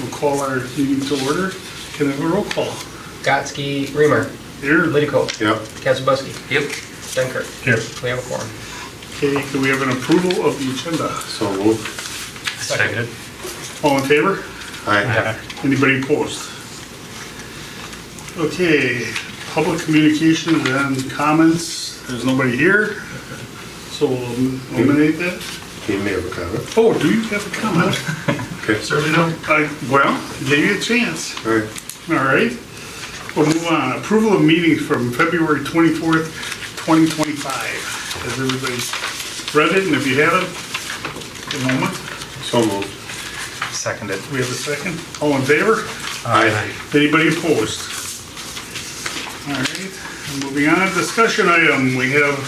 we'll call our meeting to order. Can I have a roll call? Gotsky, Reamer. Here. Lidico. Yep. Kaczubowski. Yep. Dunkirk. Here. We have a quorum. Okay, can we have an approval of the agenda? So moved. Seconded. All in favor? Aye. Anybody opposed? Okay, public communications and comments. There's nobody here, so we'll eliminate that. You may have a comment. Oh, do you have a comment? Okay. Certainly don't. Well, gave you a chance. All right. All right. We'll move on. Approval of meetings from February 24th, 2025. Has everybody read it? And if you haven't, take a moment. So moved. Seconded. We have a second. All in favor? Aye. Anybody opposed? All right. Moving on. Discussion item. We have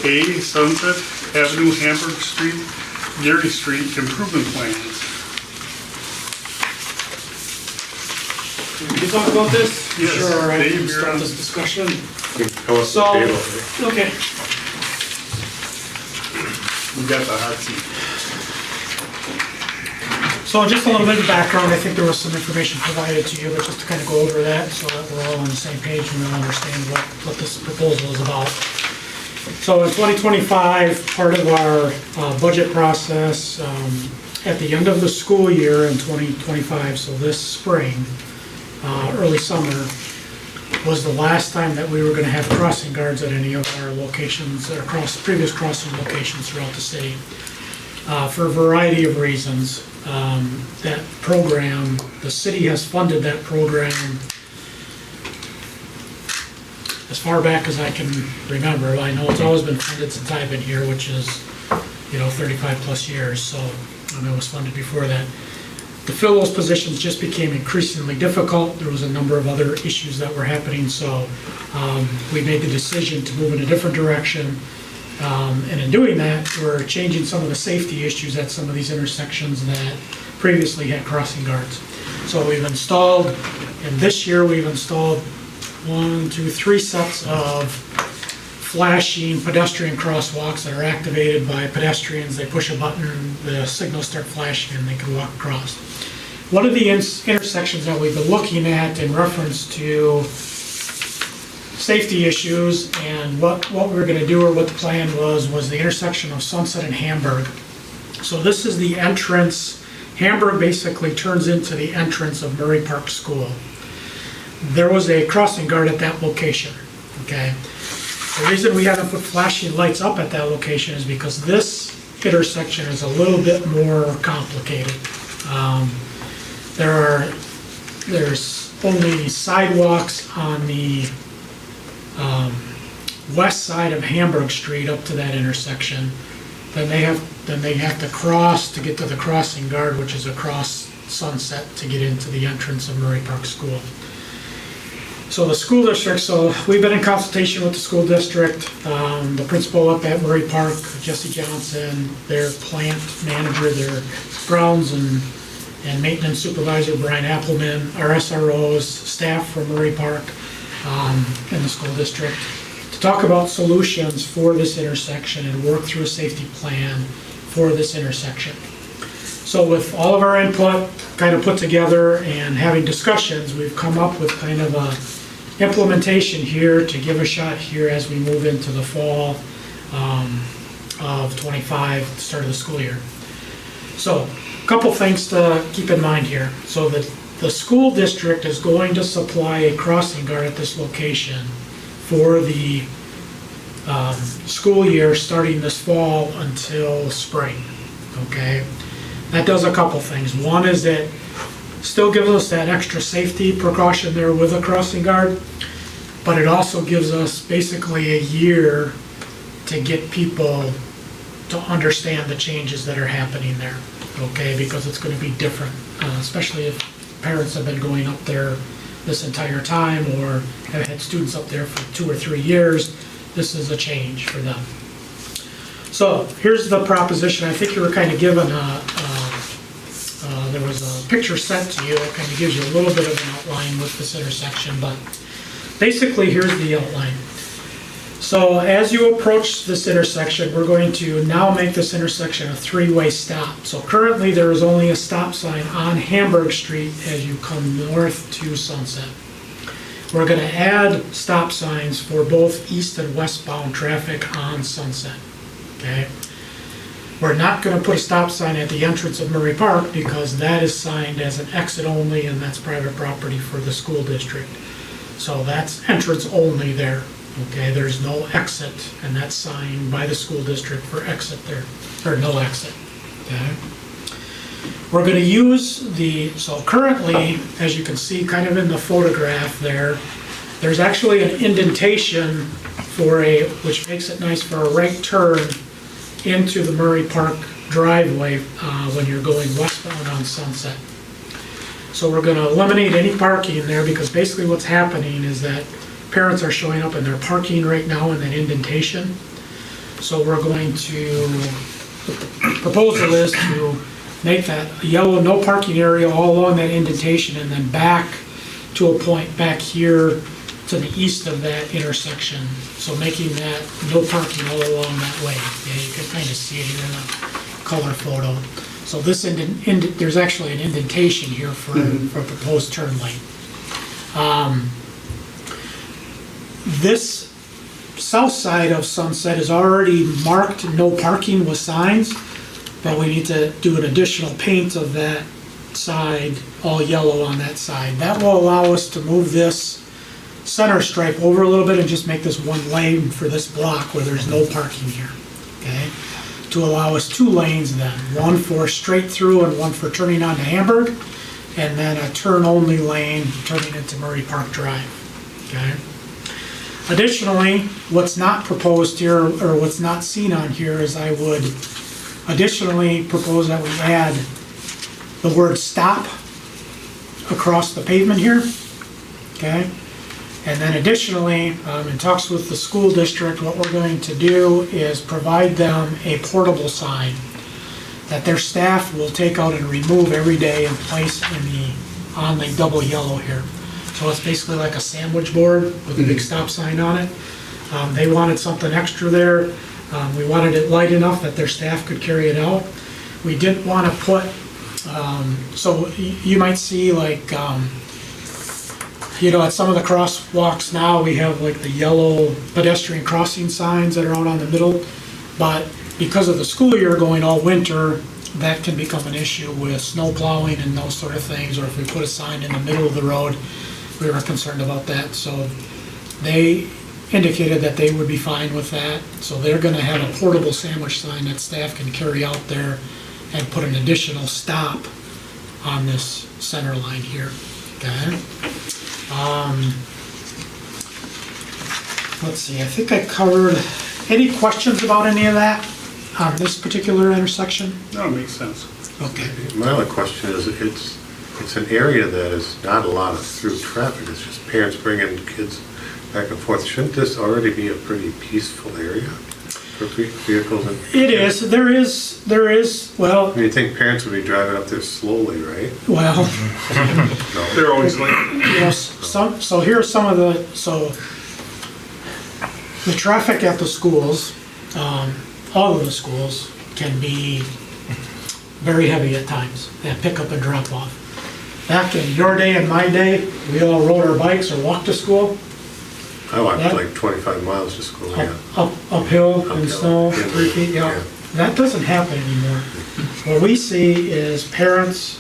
A, Sunset Avenue, Hamburg Street, Gary Street improvement plans. Can you talk about this? Yes, Sure, all right, Dave, we can you're start on. this discussion. Tell us the So, table. okay, We got the hot seat. so just a little bit of background, I think there was some information provided to you, but just to kind of go over that so that we're all on the same page and we'll understand what this proposal is about. So in 2025, part of our budget process, at the end of the school year in 2025, so this spring, early summer, was the last time that we were going to have crossing guards at any of our locations, or previous crossing locations throughout the city, for a variety of reasons. That program, the city has funded that program as far back as I can remember. I know it's always been funded since I've been here, which is, 35 plus years, so it was funded before that. To fill those positions just became increasingly difficult. There was a number of other issues that were happening, so we made the decision to move in a different direction. And in doing that, we're changing some of the safety issues at some of these intersections that previously had crossing guards. So we've installed, and this year we've installed 3 sets of flashing pedestrian crosswalks that are activated by pedestrians. They push a button, the signals start flashing, and they can walk across. One of the intersections that we've been looking at in reference to safety issues and what we were going to do, or what the plan was the intersection of Sunset and Hamburg. So this is the entrance. Hamburg basically turns into the entrance of Murray Park School. There was a crossing guard at that location, okay? The reason we haven't put flashing lights up at that location is because this intersection is a little bit more complicated. There's only sidewalks on the west side of Hamburg Street up to that intersection. Then they have to cross to get to the crossing guard, which is across Sunset to get into the entrance of Murray Park School. So the school district, so we've been in consultation with the school district, the principal up at Murray Park, Jesse Johnson, their plant manager, their grounds and maintenance supervisor, Brian Appleman, our SROs, staff from Murray Park, and the school district, to talk about solutions for this intersection and work through a safety plan for this intersection. So with all of our input kind of put together and having discussions, we've come up with kind of a implementation here to give a shot here as we move into the fall of 25, the start of the school year. So a couple things to keep in mind here. So the school district is going to supply a crossing guard at this location for the school year starting this fall until spring, okay? That does a couple things. One is it still gives us that extra safety precaution there with a crossing guard, but it also gives us basically a year to get people to understand the changes that are happening there, okay? Because it's going to be different, especially if parents have been going up there this entire time or have had students up there for 2 or 3 years. This is a change for them. So here's the proposition. I think you were kind of given there was a picture sent to you that kind of gives you a little bit of an outline with this intersection, but basically here's the outline. So as you approach this intersection, we're going to now make this intersection a three-way stop. So currently, there is only a stop sign on Hamburg Street as you come north to Sunset. We're gonna add stop signs for both east and westbound traffic on Sunset, okay? We're not gonna put a stop sign at the entrance of Murray Park because that is signed as an exit only and that's private property for the school district. So that's entrance only there, okay? There's no exit and that's signed by the school district for exit there, or no exit, okay? We're gonna use so currently, as you can see kind of in the photograph there, there's actually an indentation which makes it nice for a right turn into the Murray Park driveway when you're going westbound on Sunset. So we're gonna eliminate any parking there because basically what's happening is that parents are showing up and they're parking right now in that indentation. So we're going to, the proposal is to make that yellow no parking area all along that indentation and then back to a point back here to the east of that intersection. So making that no parking all along that way. Yeah, you can kind of see it here in the color photo. So this there's actually an indentation here for a proposed turn lane. This south side of Sunset is already marked no parking with signs, but we need to do an additional paint of that side, all yellow on that side. That will allow us to move this center stripe over a little bit and just make this one lane for this block where there's no parking here, okay? To allow us two lanes then, one for straight through and one for turning onto Hamburg, and then a turn-only lane turning into Murray Park Drive, okay? Additionally, what's not proposed here, or what's not seen on here, is I would additionally propose that we add the word stop across the pavement here, okay? And then additionally, in talks with the school district, what we're going to do is provide them a portable sign that their staff will take out and remove every day and place on the double yellow here. So it's basically like a sandwich board with a big stop sign on it. They wanted something extra there. We wanted it light enough that their staff could carry it out. We didn't want to put, so you might see like, at some of the crosswalks now, we have like the yellow pedestrian crossing signs that are out on the middle. But because of the school year going all winter, that can become an issue with snow plowing and those sort of things. Or if we put a sign in the middle of the road, we were concerned about that. So they indicated that they would be fine with that. So they're gonna have a portable sandwich sign that staff can carry out there and put an additional stop on this center line here, okay? Let's see, I think I covered, any questions about any of that on this particular intersection? No, it makes sense. Okay. My other question is, it's an area that is not a lot of through traffic, it's just parents bringing kids back and forth. Shouldn't this already be a pretty peaceful area for vehicles? It is, there is, well, I mean, you think parents would be driving up there slowly, right? well, No. They're always late. yes, so here's some of the traffic at the schools, all of the schools can be very heavy at times, at pickup and drop off. Back in your day and my day, we all rode our bikes or walked to school. I walked That- like 25 miles to school, yeah. Uphill in Uphill, snow, yeah. 3 feet, yeah. Yeah. That doesn't happen anymore. What we see is parents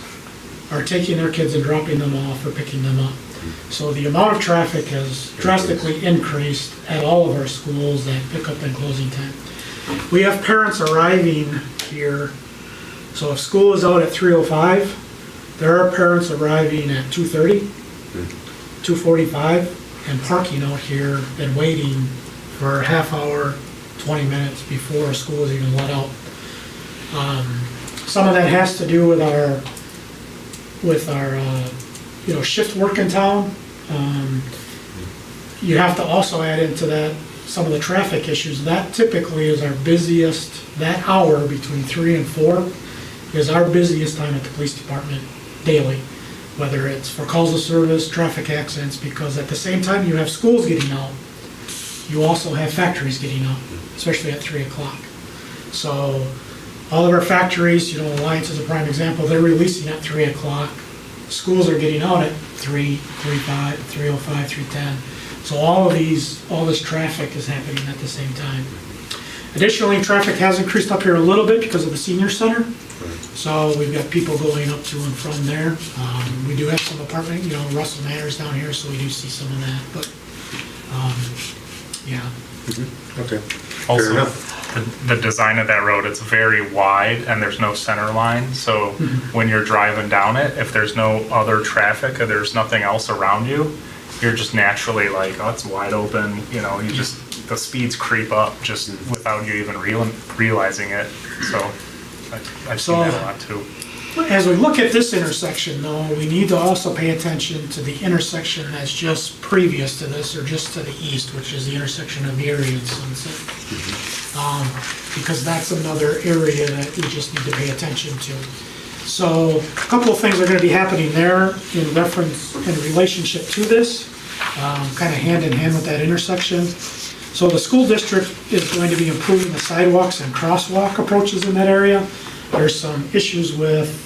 are taking their kids and dropping them off or picking them up. So the amount of traffic has drastically increased at all of our schools, that pickup and closing time. We have parents arriving here, so if school is out at 3:05, there are parents arriving at 2:30, 2:45, and parking out here and waiting for a half hour, 20 minutes before school is even let out. Some of that has to do with our shift work in town. You have to also add into that some of the traffic issues. That typically is our busiest, that hour between 3 and 4 is our busiest time at the police department daily. Whether it's for calls of service, traffic accidents, because at the same time you have schools getting out. you also have factories getting up, especially at 3 o'clock. So all of our factories, you know, Alliance is a prime example, they're releasing at 3 o'clock. Schools are getting out at 3, 3:05, 3:05, 3:10. So all this traffic is happening at the same time. Additionally, traffic has increased up here a little bit because of the senior center. So we've got people going up to and from there. We do have some apartment, you know, Russell Manor's down here, so we do see some of that, but, yeah. Okay, fair Also, enough. the design of that road, it's very wide and there's no center line. So when you're driving down it, if there's no other traffic or there's nothing else around you, you're just naturally like, oh, it's wide open, you know, the speeds creep up just without you even realizing it. So I've seen that a lot too. As we look at this intersection though, we need to also pay attention to the intersection that's just previous to this or just to the east, which is the intersection of Erie and Sunset. Because that's another area that we just need to pay attention to. So a couple of things are going to be happening there in reference, in relationship to this, kind of hand in hand with that intersection. So the school district is going to be improving the sidewalks and crosswalk approaches in that area. There's some issues with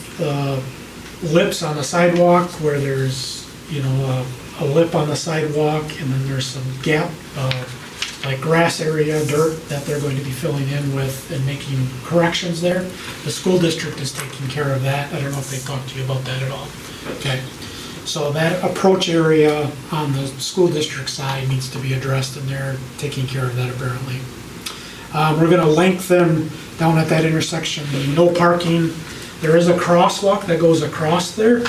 lips on the sidewalk where there's, you know, a lip on the sidewalk and then there's some gap, like grass area, dirt that they're going to be filling in with and making corrections there. The school district is taking care of that. I don't know if they talked to you about that at all. Okay. So that approach area on the school district side needs to be addressed and they're taking care of that apparently. We're gonna lengthen down at that intersection, no parking. There is a crosswalk that goes across there,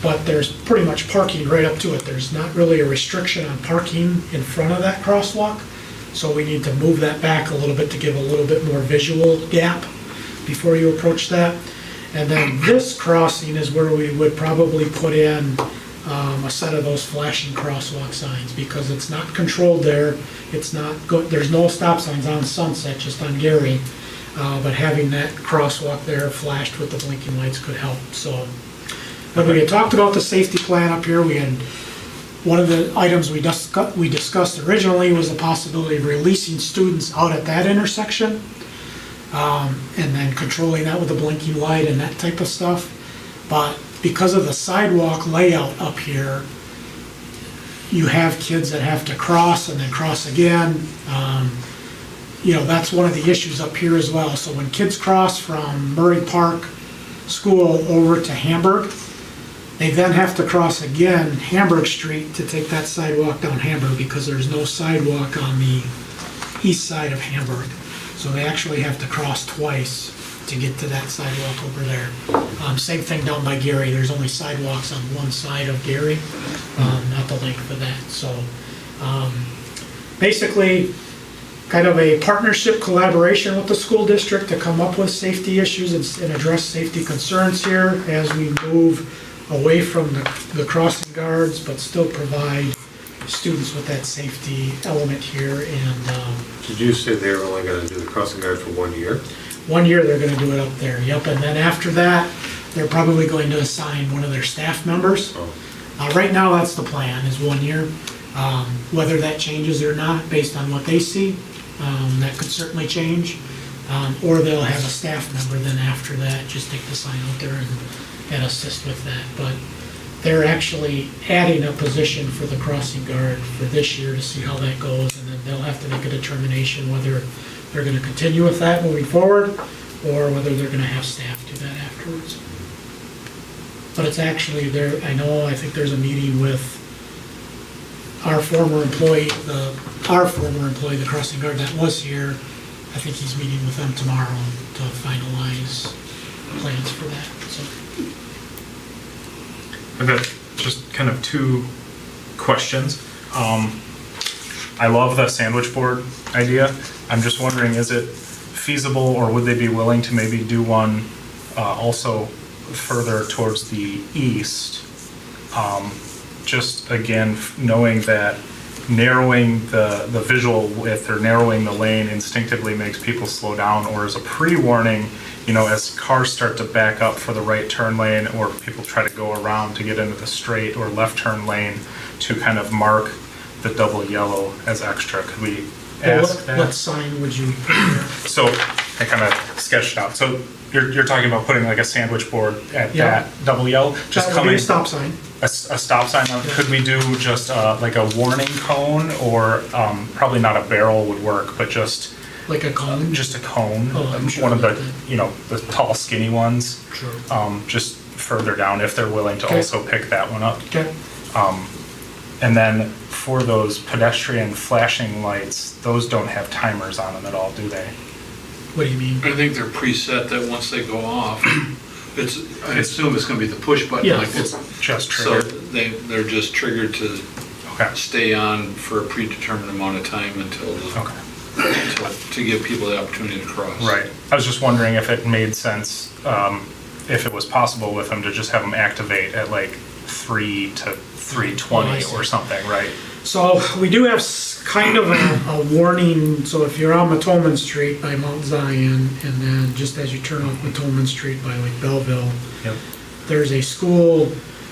but there's pretty much parking right up to it. There's not really a restriction on parking in front of that crosswalk. So we need to move that back a little bit to give a little bit more visual gap before you approach that. And then this crossing is where we would probably put in a set of those flashing crosswalk signs because it's not controlled there. It's not good. There's no stop signs on Sunset, just on Gary. But having that crosswalk there flashed with the blinking lights could help. So when we had talked about the safety plan up here, we had one of the items we discussed originally was the possibility of releasing students out at that intersection. And then controlling that with a blinking light and that type of stuff. But because of the sidewalk layout up here, you have kids that have to cross and then cross again. You know, that's one of the issues up here as well. So when kids cross from Murray Park School over to Hamburg, they then have to cross again Hamburg Street to take that sidewalk down Hamburg because there's no sidewalk on the east side of Hamburg. So they actually have to cross twice to get to that sidewalk over there. Same thing down by Gary, there's only sidewalks on one side of Gary, not the length of that. So basically, kind of a partnership collaboration with the school district to come up with safety issues and address safety concerns here as we move away from the crossing guards, but still provide students with that safety element here. And Did you say they're only gonna do the crossing guard for 1 year? 1 year they're gonna do it up there, yep, and then after that, they're probably going to assign one of their staff members. Right now, that's the plan, is 1 year. Whether that changes or not, based on what they see, that could certainly change. Or they'll have a staff member then after that, just take the sign out there and assist with that. But they're actually adding a position for the crossing guard for this year to see how that goes, and then they'll have to make a determination whether they're gonna continue with that moving forward, or whether they're gonna have staff do that afterwards. But it's actually there, I think there's a meeting with our former employee, the crossing guard that was here. I think he's meeting with them tomorrow to finalize plans for that, so. I've got just kind of two questions. I love the sandwich board idea. I'm just wondering, is it feasible or would they be willing to maybe do one also further towards the east? Just again, knowing that narrowing the visual width or narrowing the lane instinctively makes people slow down, or as a pre-warning, you know, as cars start to back up for the right turn lane or people try to go around to get into the straight or left turn lane, to kind of mark the double yellow as extra. Could we Well, ask that? what sign would you put there? So I kind of sketched it out. So you're talking about putting like a sandwich board at Yeah. that double yellow? Just That would be coming, a stop sign. a stop sign. Could we do just like a warning cone, or probably not a barrel would work, but just Like a cone? just a cone? Oh, I'm sure One of the, about that. the tall skinny ones. Sure. Just further down if they're willing to Okay. also pick that one up. Okay. And then for those pedestrian flashing lights, those don't have timers on them at all, do they? What do you mean? I think they're preset that once they go off, I assume it's gonna be the push button Yeah. like this. Just So triggered? they're just triggered to Okay, stay on for a predetermined amount of time until, okay, to give people the opportunity to cross. right. I was just wondering if it made sense, if it was possible with them to just have them activate at like 3 to 3:20 Oh, I or see. something, right? So we do have kind of a warning, so if you're on Mattoman Street by Mount Zion, and then just as you turn off Mattoman Street by like Belleville, Yep. there's a school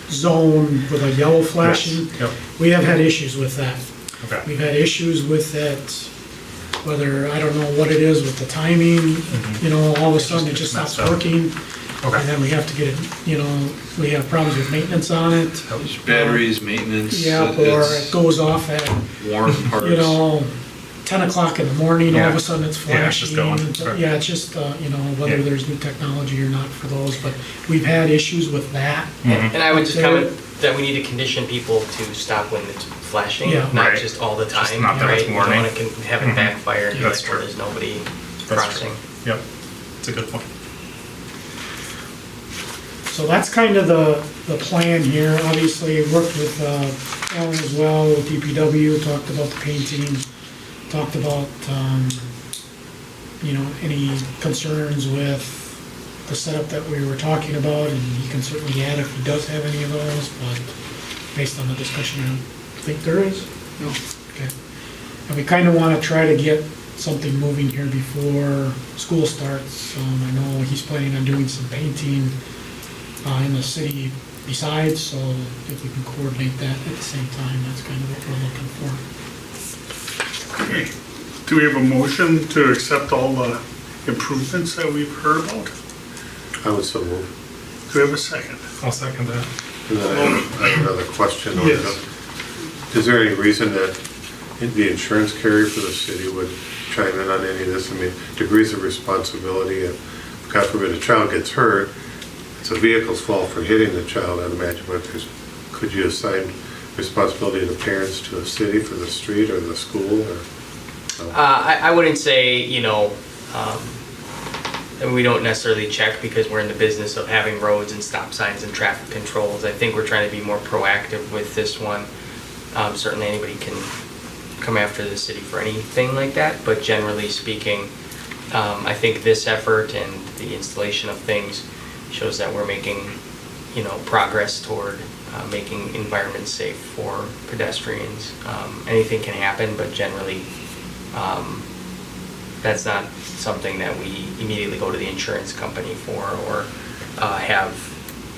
zone with a yellow flashing. Yep, We have had issues with that. okay. We've had issues with it, whether, I don't know what it is with the timing, all of a sudden it just stops messed up. working. Okay. And then we have to get it, we have problems with maintenance on it. It's batteries, maintenance. Yeah, or it's it goes off at, Warm parts. 10 o'clock in the morning, all of Yeah. a sudden it's Yeah, it's just flashing. going. Right. Yeah, it's just, whether Yeah. there's new technology or not for those, but we've had issues with that. And I would just There- comment that we need to condition people to stop when it's flashing, Yeah. not Right. just all the Just time, not that it's right? You warning. don't want to have it backfire and be That's like, well, true. there's nobody That's crossing. true. Yep, it's a good point. So that's kind of the plan here. Obviously, worked with Alan as well, with DPW, talked about the painting, talked about, any concerns with the setup that we were talking about, and he can certainly add if he does have any of those, but based on the discussion, I don't think there is. No. Okay. And we kind of want to try to get something moving here before school starts. I know he's planning on doing some painting in the city besides, so if we can coordinate that at the same time, that's kind of what we're looking for. Okay. Do we have a motion to accept all the improvements that we've heard about? I would so move. Do we have a second? I'll second that. And then I have another question. Yes. Is there any reason that the insurance carrier for the city would chime in on any of this? I mean, degrees of responsibility, if God forbid a child gets hurt, it's a vehicle's fault for hitting the child, I'd imagine, but could you assign responsibility to the parents to a city for the street or the school, or? I wouldn't say, and we don't necessarily check because we're in the business of having roads and stop signs and traffic controls. I think we're trying to be more proactive with this one. Certainly anybody can come after the city for anything like that, but generally speaking, I think this effort and the installation of things shows that we're making, progress toward making environments safe for pedestrians. Anything can happen, but generally, that's not something that we immediately go to the insurance company for or have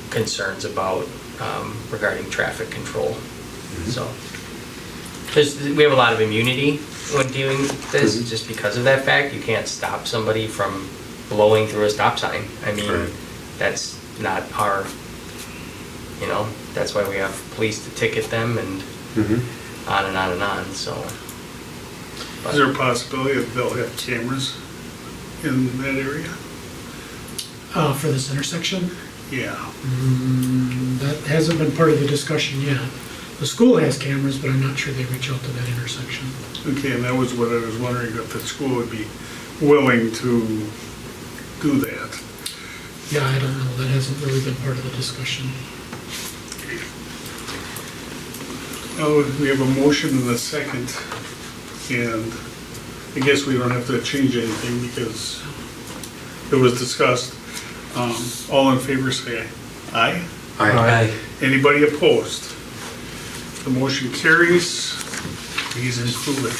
concerns about regarding traffic control. So, we have a lot of immunity when dealing with this, just because of that fact. You can't stop somebody from blowing through a stop sign. I mean, Right. that's not our, that's why we have police to ticket them and on and on and on, so. Is there a possibility that they'll have cameras in that area? For this intersection, Yeah. that hasn't been part of the discussion yet. The school has cameras, but I'm not sure they reach out to that intersection. Okay, and that was what I was wondering, if the school would be willing to do that. Yeah, I don't know, that hasn't really been part of the discussion. Oh, we have a motion and a second, and I guess we don't have to change anything because it was discussed. All in favor say aye. Aye. Anybody opposed? The motion carries. He's included.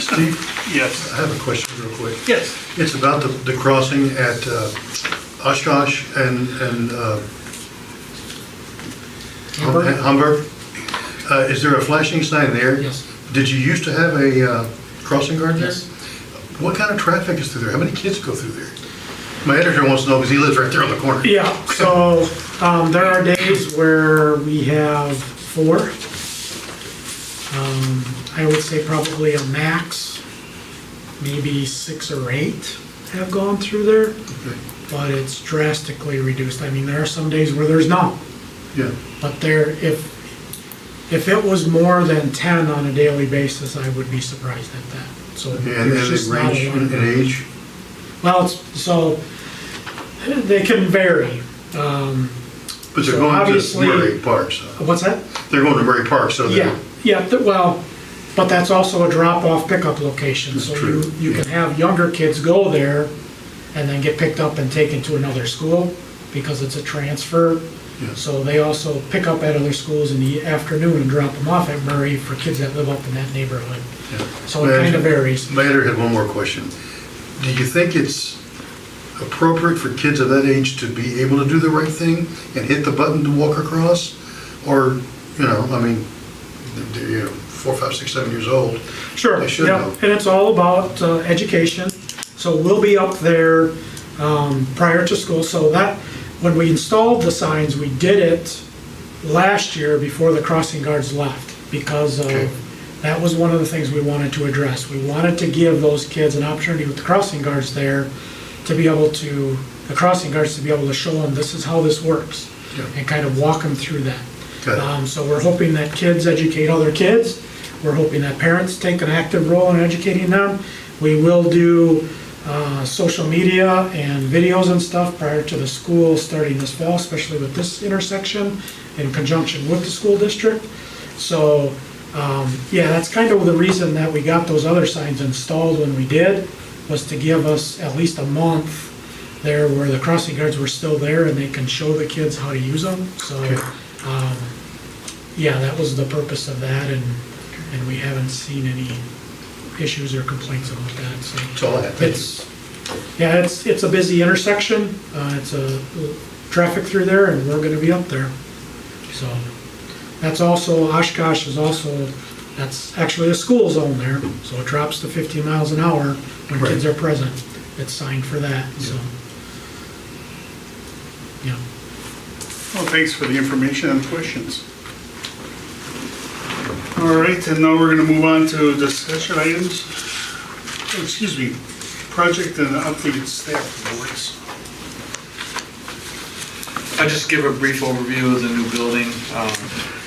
Steve, Yes. I have a question real quick. Yes. It's about the crossing at Oshkosh and Hamburg? Hamburg. Is there a flashing sign there? Yes. Did you used to have a crossing guard there? Yes. What kind of traffic is through there? How many kids go through there? My editor wants to know because he lives right there on the corner. Yeah, so there are days where we have 4. I would say probably a max, maybe 6 or 8 have gone through there, Okay. but it's drastically reduced. I mean, there are some days where there's none, Yeah, but if it was more than 10 on a daily basis, I would be surprised at that. So and there's they just not range a lot. in age? Well, so they can vary. But they're So going to obviously- Murray Park, so. What's that? They're going to Murray Park, so they're. Well, but that's also a drop-off pickup location, That's so true, you can yeah. have younger kids go there and then get picked up and taken to another school because it's a transfer. Yeah. So they also pick up at other schools in the afternoon and drop them off at Murray for kids that live up in that neighborhood. Yeah. So it kind of varies. My editor had one more question. Do you think it's appropriate for kids of that age to be able to do the right thing and hit the button to walk across? Or, I mean, they're, 4, 5, 6, 7 years old. Sure, They should yeah, know. and it's all about education. So we'll be up there prior to school, so that, when we installed the signs, we did it last year before the crossing guards left, because Okay. that was one of the things we wanted to address. We wanted to give those kids an opportunity with the crossing guards there to be able to, the crossing guards to be able to show them, this is how this works, Yeah. and kind of walk them through that. Got it. So we're hoping that kids educate other kids. We're hoping that parents take an active role in educating them. We will do social media and videos and stuff prior to the school starting this fall, especially with this intersection in conjunction with the school district. So, yeah, that's kind of the reason that we got those other signs installed when we did, was to give us at least a month there where the crossing guards were still there and they can show the kids how to use them. So, Okay. yeah, that was the purpose of that, and we haven't seen any issues or complaints about that, so. That's all I have. Thank you. It's a busy intersection, it's a traffic through there, and we're gonna be up there. So, that's also, Oshkosh is also, that's actually a school zone there, so it drops to 15 miles an hour when Right. kids are present. It's signed for that, so. Yeah. Well, thanks for the information and questions. All right, and now we're gonna move on to discussion items. Oh, excuse me, project and updated staff reports. I'll just give a brief overview of the new building.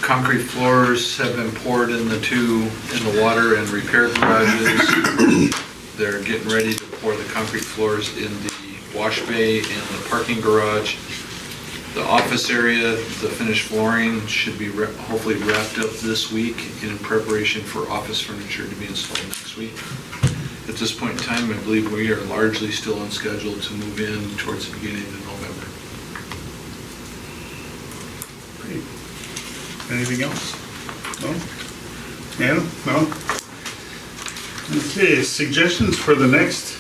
Concrete floors have been poured in the water and repair garages. They're getting ready to pour the concrete floors in the wash bay and the parking garage. The office area, the finished flooring should be hopefully wrapped up this week in preparation for office furniture to be installed next week. At this point in time, I believe we are largely still on schedule to move in towards the beginning of November. Great. Anything else? No? Anna? No? Okay, suggestions for the next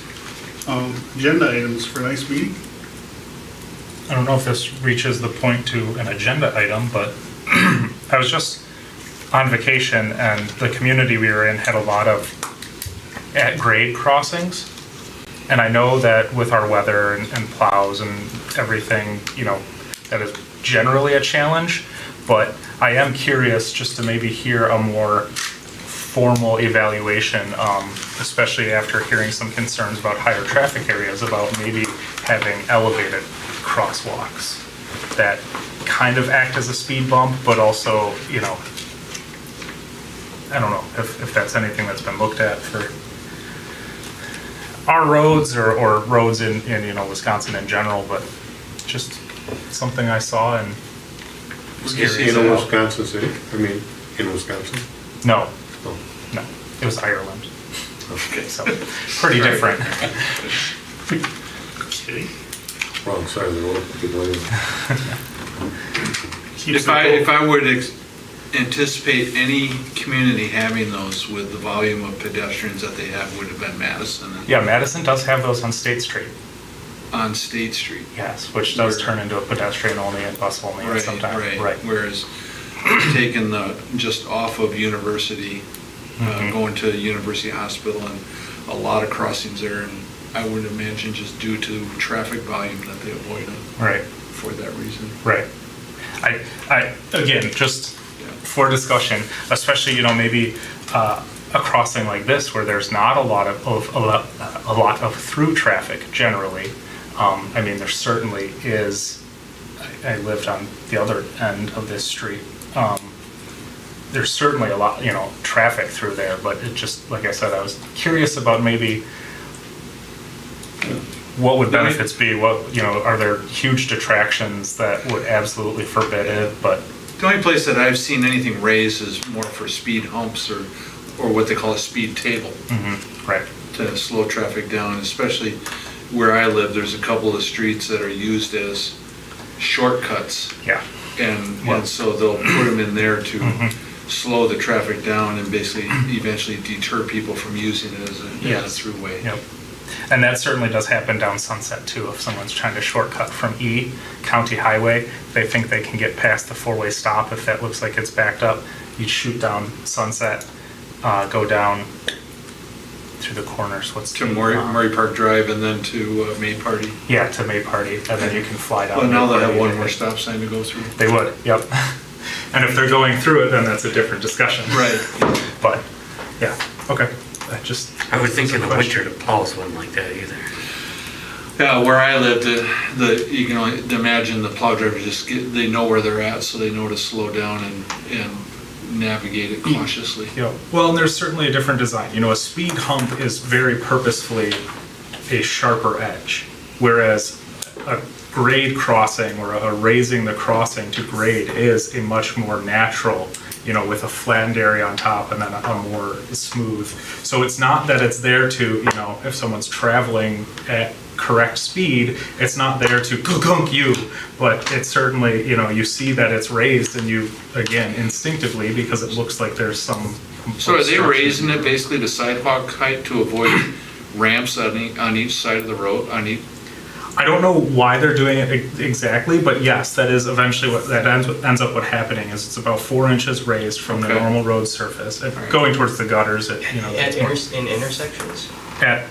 agenda items for next meeting? I don't know if this reaches the point to an agenda item, but I was just on vacation and the community we were in had a lot of at-grade crossings. And I know that with our weather and plows and everything, that is generally a challenge. But I am curious just to maybe hear a more formal evaluation, especially after hearing some concerns about higher traffic areas, about maybe having elevated crosswalks that kind of act as a speed bump, but also, I don't know if that's anything that's been looked at for our roads or roads in Wisconsin in general, but just something I saw and was curious In about. Wisconsin City? I mean, in Wisconsin? No, Oh, no, it was Ireland, okay. so pretty different. Okay. Wrong side of the road. Good way. Keeps If it I would anticipate any community having those with the volume of pedestrians that they have, would have been Madison Yeah, Madison does have those on State Street, on State Street. yes, which does turn into a pedestrian only and bus only sometimes. Right. Whereas taking just off of University going to University Hospital, and a lot of crossings there, and I would imagine just due to traffic volume that they avoid them Right, for that reason. right. I, again, just for discussion, especially, maybe a crossing like this where there's not a lot of through traffic generally. I mean, there certainly is. I lived on the other end of this street. There's certainly a lot, traffic through there, but it just, like I said, I was curious about maybe what would benefits be? What, are there huge detractions that would absolutely forbid it? But The only place that I've seen anything raised is more for speed humps or what they call a speed table right, to slow traffic down, especially where I live. There's a couple of streets that are used as shortcuts. yeah, And so they'll put them in there to slow the traffic down and basically eventually deter people from using it as a Yes. throughway. yep. And that certainly does happen down Sunset too. If someone's trying to shortcut from E, County Highway, they think they can get past the four-way stop if that looks like it's backed up. You'd shoot down Sunset, go down through the corners, To Murray Park Drive and then to May Party. Yeah, to May Party, and then you can fly down. Well, now May they have Party one and more hit- stop sign to go through. They would, yep. And if they're going through it, then that's a different discussion. Right. But, yeah, okay. I would think in the Question. winter the plows wouldn't like that either. Yeah, where I live, you can only imagine the plow drivers they know where they're at, so they know to slow down and navigate it cautiously. Yeah, well, and there's certainly a different design. A speed hump is very purposefully a sharper edge, whereas a grade crossing or a raising the crossing to grade is a much more natural, with a flattened area on top and then a more smooth. So it's not that it's there to, if someone's traveling at correct speed, it's not there to gunk you, but it's certainly, you see that it's raised and you, again, instinctively, because it looks like there's some. So are they obstruction. raising it basically to sidewalk height to avoid ramps on each side of the road, I don't know why they're doing it exactly, but yes, that is eventually what that ends up happening is it's about 4 inches raised from the Okay. normal road surface, going towards the gutters. In intersections? At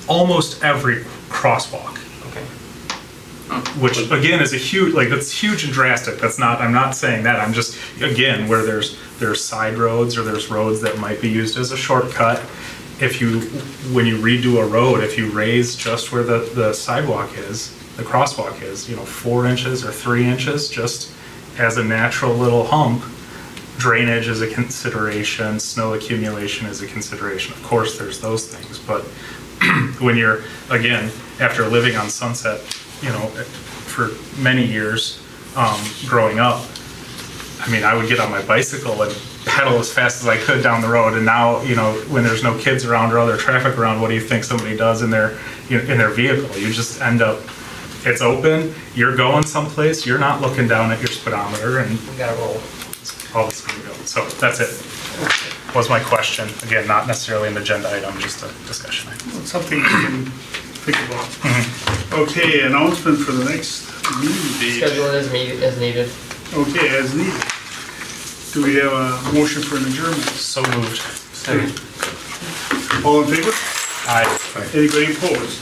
almost every crosswalk, Okay. which again is a huge, that's huge and drastic. I'm not saying that. I'm just, again, where there's side roads or there's roads that might be used as a shortcut. When you redo a road, if you raise just where the sidewalk is, the crosswalk is, 4 inches or 3 inches, just as a natural little hump, drainage is a consideration, snow accumulation is a consideration. Of course, there's those things, but when you're, again, after living on Sunset, for many years, growing up, I would get on my bicycle and pedal as fast as I could down the road. And now, when there's no kids around or other traffic around, what do you think somebody does in their vehicle? You just end up, it's open, you're going someplace, you're not looking down at your speedometer and We gotta roll. all this is gonna go. So that's it. Was my question. Again, not necessarily an agenda item, just a discussion item. It's something we can think about. Okay, announcement for the next meeting date. Schedule it as needed. Okay, as needed. Do we have a motion for an adjournment? So moved. All in favor? Aye. Anybody opposed?